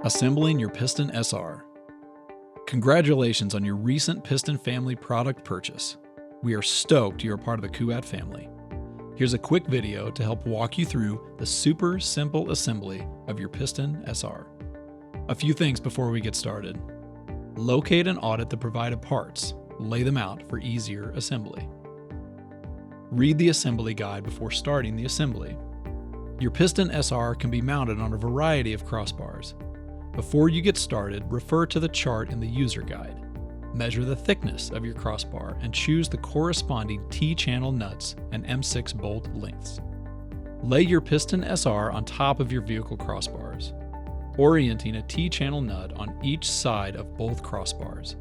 Assembling your Piston SR. Congratulations on your recent Piston family product purchase. We are stoked you're a part of the Kuat family. Here's a quick video to help walk you through the super simple assembly of your Piston SR. A few things before we get started. Locate and audit the provided parts. Lay them out for easier assembly. Read the assembly guide before starting the assembly. Your Piston SR can be mounted on a variety of crossbars. Before you get started, refer to the chart in the user guide. Measure the thickness of your crossbar and choose the corresponding T-channel nuts and M6 bolt lengths. Lay your Piston SR on top of your vehicle crossbars, orienting a T-channel nut on each side of both crossbars.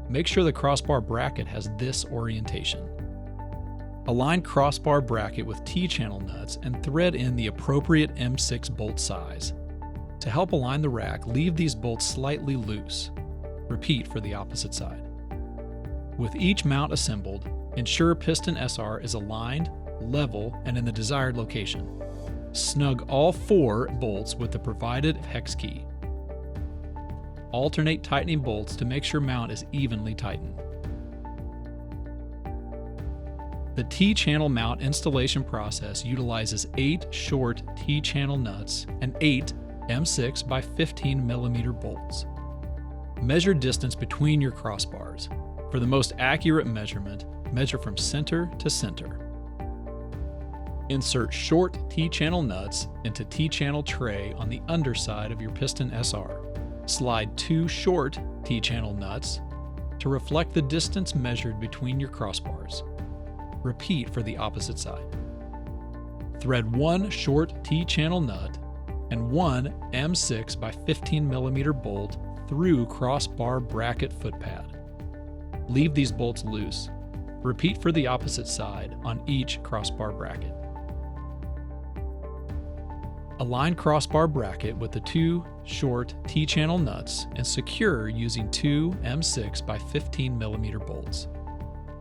Make sure the crossbar bracket has this orientation. Align crossbar bracket with T-channel nuts and thread in the appropriate M6 bolt size. To help align the rack, leave these bolts slightly loose. Repeat for the opposite side. With each mount assembled, ensure Piston SR is aligned, level, and in the desired location. Snug all 4 bolts with the provided hex key. Alternate tightening bolts to make sure mount is evenly tightened. The T-channel mount installation process utilizes 8 short T-channel nuts and 8 M6 by 15 mm bolts. Measure distance between your crossbars. For the most accurate measurement, measure from center to center. Insert short T-channel nuts into T-channel tray on the underside of your Piston SR. Slide 2 short T-channel nuts to reflect the distance measured between your crossbars. Repeat for the opposite side. Thread 1 short T-channel nut and 1 M6 by 15 mm bolt through crossbar bracket footpad. Leave these bolts loose. Repeat for the opposite side on each crossbar bracket. Align crossbar bracket with the 2 short T-channel nuts and secure using 2 M6 by 15 mm bolts.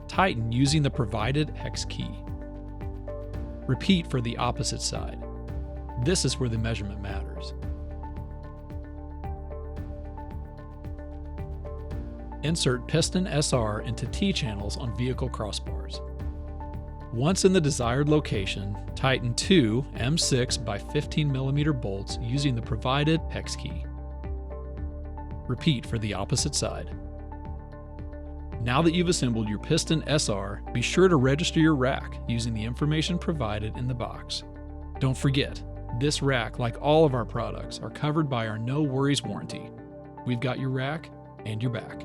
Tighten using the provided hex key. Repeat for the opposite side. This is where the measurement matters. Insert Piston SR into T-channels on vehicle crossbars. Once in the desired location, tighten 2 M6 by 15 mm bolts using the provided hex key. Repeat for the opposite side. Now that you've assembled your Piston SR, be sure to register your rack using the information provided in the box. Don't forget, this rack, like all of our products, are covered by our no worries warranty. We've got your rack and your back.